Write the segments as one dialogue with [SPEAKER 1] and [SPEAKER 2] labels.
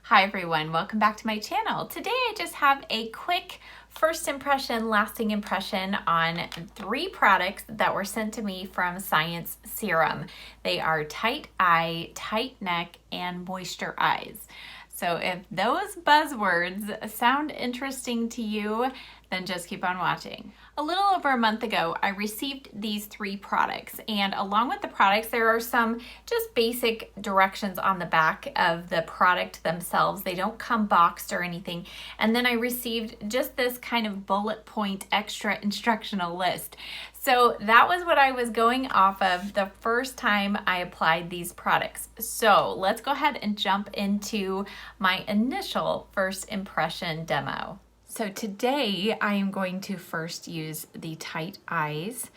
[SPEAKER 1] Hi everyone, welcome back to my channel. Today I just have a quick first impression, lasting impression on 3 products that were sent to me from Science Serum. They are Tight Eye, Tight Neck, and Moisture Eyes. So if those buzzwords sound interesting to you, then just keep on watching. A little over a month ago, I received these 3 products, and along with the products, there are some just basic directions on the back of the product themselves. They don't come boxed or anything. And then I received just this kind of bullet point extra instructional list. So that was what I was going off of the first time I applied these products. So let's go ahead and jump into my initial first impression demo. So today I am going to first use the Tight Eyes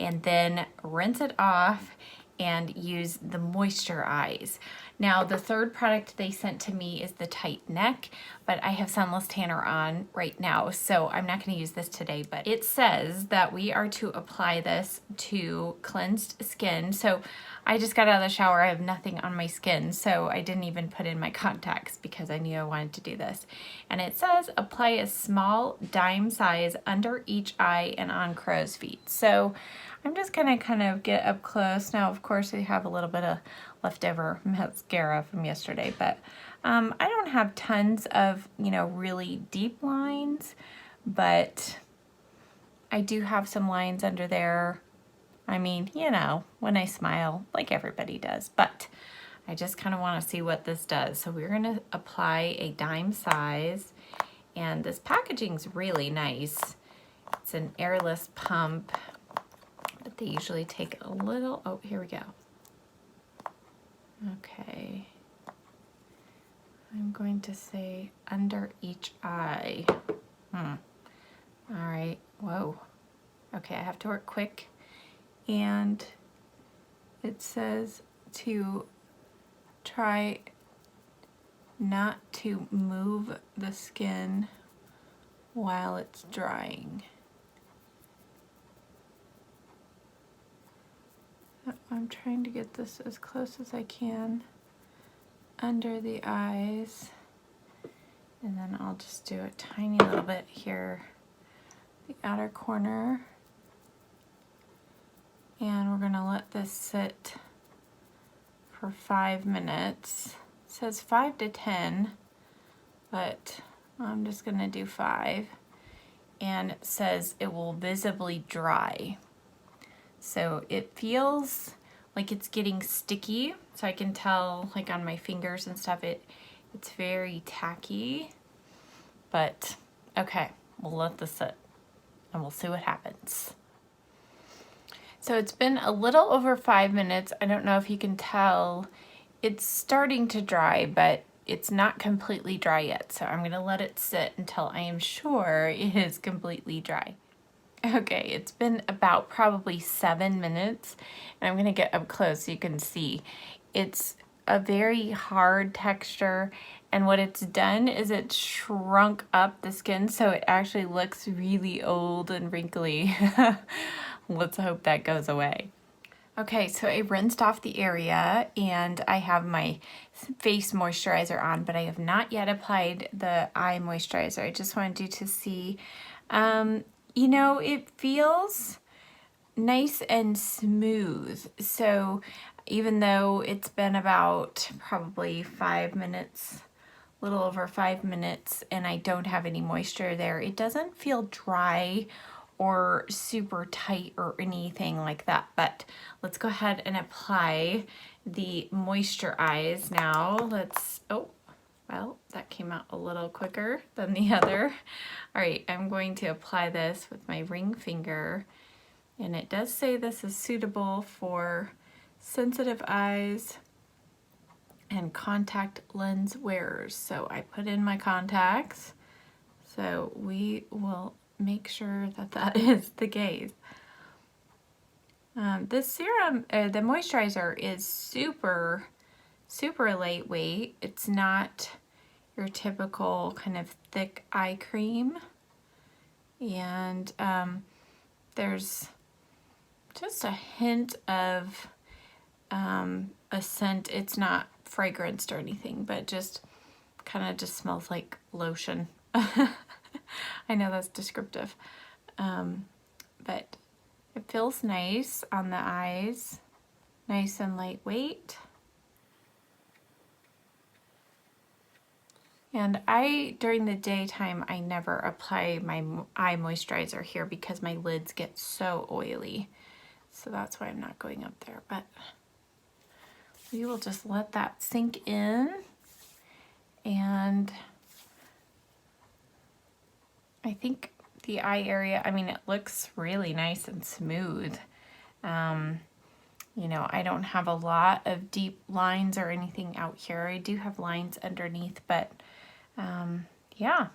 [SPEAKER 1] and then rinse it off and use the Moisture Eyes. Now the third product they sent to me is the Tight Neck, but I have Sunless Tanner on right now, so I'm not going to use this today, but it says that we are to apply this to cleansed skin. So I just got out of the shower, I have nothing on my skin, so I didn't even put in my contacts because I knew I wanted to do this. And it says apply a small dime size under each eye and on crow's feet. So I'm just gonna kind of get up close. Now, of course, I have a little bit of leftover mascara from yesterday, but I don't have tons of, really deep lines, but I do have some lines under there. I mean, when I smile, like everybody does, but I just kind of want to see what this does. So we're gonna apply a dime size, and this packaging's really nice. It's an airless pump. But they usually take a little, oh, here we go. Okay. I'm going to say under each eye. All right, whoa. Okay, I have to work quick. And it says to try not to move the skin while it's drying. I'm trying to get this as close as I can under the eyes, and then I'll just do a tiny little bit here, the outer corner, and we're gonna let this sit for 5 minutes. It says 5 to 10, but I'm just gonna do 5, and it says it will visibly dry. So it feels like it's getting sticky, so I can tell like on my fingers and stuff it's very tacky, but okay, we'll let this sit and we'll see what happens. So it's been a little over 5 minutes. I don't know if you can tell, it's starting to dry, but it's not completely dry yet, so I'm gonna let it sit until I am sure it is completely dry. Okay, it's been about probably 7 minutes, and I'm gonna get up close so you can see. It's a very hard texture, and what it's done is it's shrunk up the skin so it actually looks really old and wrinkly. Let's hope that goes away. Okay, so I rinsed off the area and I have my face moisturizer on, but I have not yet applied the eye moisturizer. I just wanted you to see. It feels nice and smooth. So even though it's been about probably 5 minutes, a little over 5 minutes, and I don't have any moisture there, it doesn't feel dry or super tight or anything like that. But let's go ahead and apply the Moisture Eyes now. Well, that came out a little quicker than the other. All right, I'm going to apply this with my ring finger, and it does say this is suitable for sensitive eyes and contact lens wearers. So I put in my contacts, so we will make sure that that is the case. This serum, the moisturizer, is super lightweight. It's not your typical kind of thick eye cream, and there's just a hint of a scent. It's not fragranced or anything, but just kind of just smells like lotion. I know that's descriptive, but it feels nice on the eyes, nice and lightweight. And during the daytime, I never apply my eye moisturizer here because my lids get so oily. So that's why I'm not going up there, but we will just let that sink in. And I think the eye area, I mean, it looks really nice and smooth. You know, I don't have a lot of deep lines or anything out here. I do have lines underneath, but yeah,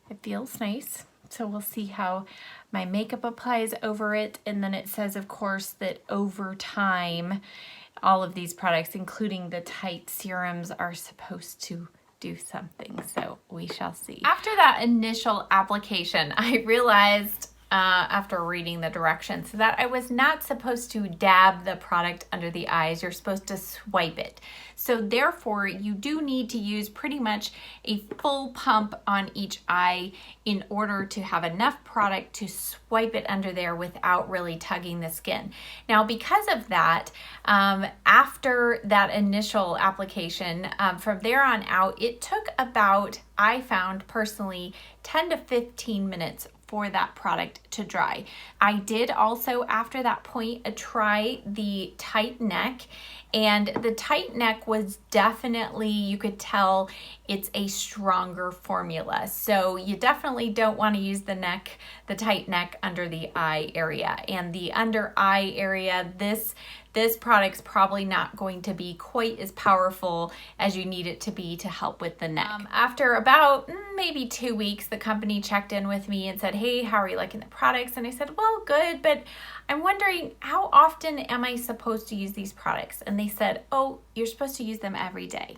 [SPEAKER 1] it feels nice. So we'll see how my makeup applies over it. And then it says, of course, that over time, all of these products, including the tight serums, are supposed to do something. So we shall see. After that initial application, I realized after reading the directions that I was not supposed to dab the product under the eyes. You're supposed to swipe it. So therefore, you do need to use pretty much a full pump on each eye in order to have enough product to swipe it under there without really tugging the skin. Now, because of that, after that initial application, from there on out, it took about, I found personally, 10 to 15 minutes for that product to dry. I did also, after that point, try the tight neck, and the tight neck was definitely, you could tell it's a stronger formula. So you definitely don't want to use the tight neck under the eye area. And the under eye area, this product's probably not going to be quite as powerful as you need it to be to help with the neck. After about maybe 2 weeks, the company checked in with me and said, hey, how are you liking the products? And I said, well, good, but I'm wondering, how often am I supposed to use these products? And they said, oh, you're supposed to use them every day.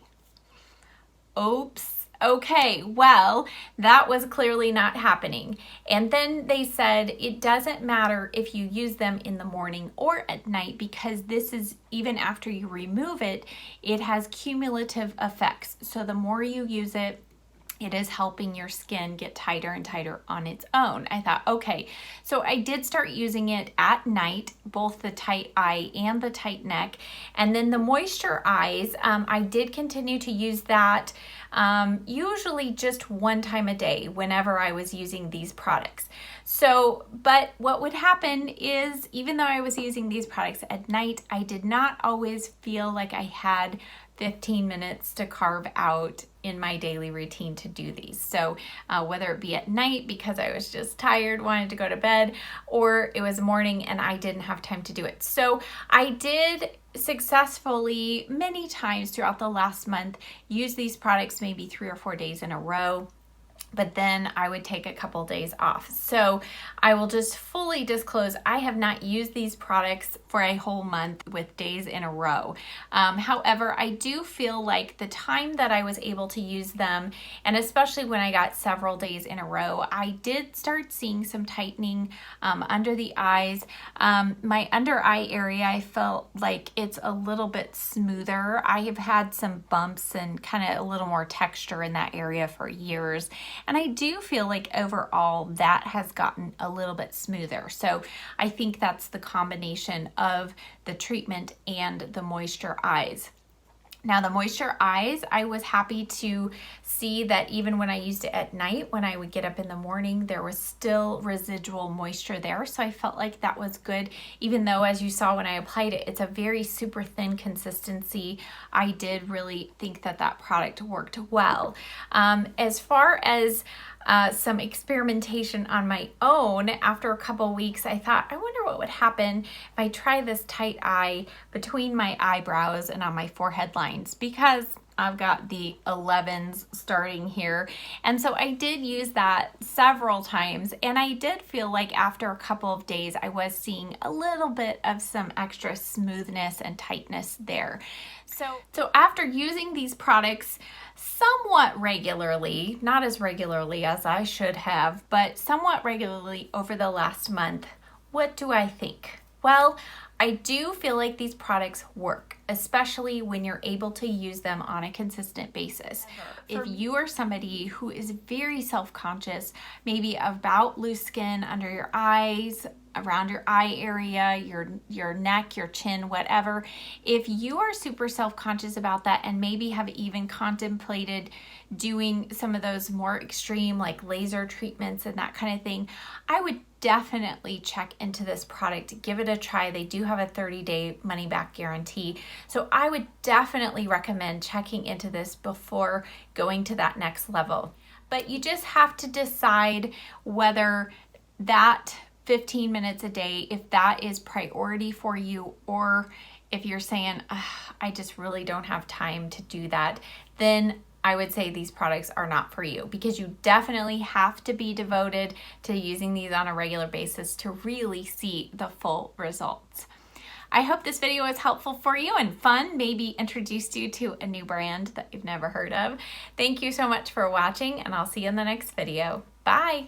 [SPEAKER 1] Oops. Okay, well, that was clearly not happening. And then they said it doesn't matter if you use them in the morning or at night, because this is, even after you remove it, it has cumulative effects. So the more you use it, it is helping your skin get tighter and tighter on its own. I thought, okay, so I did start using it at night, both the tight eye and the tight neck. And then the moisture eyes, I did continue to use that usually just one time a day whenever I was using these products. So, but what would happen is, even though I was using these products at night, I did not always feel like I had 15 minutes to carve out in my daily routine to do these. So whether it be at night because I was just tired, wanted to go to bed, or it was morning and I didn't have time to do it. So I did successfully many times throughout the last month use these products maybe 3 or 4 days in a row, but then I would take a couple days off. So I will just fully disclose, I have not used these products for a whole month with days in a row. However, I do feel like the time that I was able to use them, and especially when I got several days in a row, I did start seeing some tightening under the eyes. My under eye area, I felt like it's a little bit smoother. I have had some bumps and kind of a little more texture in that area for years. And I do feel like overall that has gotten a little bit smoother. So I think that's the combination of the treatment and the moisture eyes. Now the moisture eyes, I was happy to see that even when I used it at night, when I would get up in the morning, there was still residual moisture there. So I felt like that was good, even though, as you saw when I applied it, it's a very super thin consistency. I did really think that that product worked well. As far as some experimentation on my own, after a couple weeks, I thought, I wonder what would happen if I try this tight eye between my eyebrows and on my forehead lines, because I've got the 11s starting here. And so I did use that several times, and I did feel like after a couple of days, I was seeing a little bit of some extra smoothness and tightness there. So after using these products somewhat regularly, not as regularly as I should have, but somewhat regularly over the last month, what do I think? Well, I do feel like these products work, especially when you're able to use them on a consistent basis. If you are somebody who is very self-conscious, maybe about loose skin under your eyes, around your eye area, your neck, your chin, whatever, if you are super self-conscious about that and maybe have even contemplated doing some of those more extreme like laser treatments and that kind of thing, I would definitely check into this product. Give it a try. They do have a 30-day money-back guarantee. So I would definitely recommend checking into this before going to that next level. But you just have to decide whether that 15 minutes a day, if that is priority for you, or if you're saying, I just really don't have time to do that, then I would say these products are not for you, because you definitely have to be devoted to using these on a regular basis to really see the full results. I hope this video was helpful for you and fun, maybe introduced you to a new brand that you've never heard of. Thank you so much for watching, and I'll see you in the next video. Bye.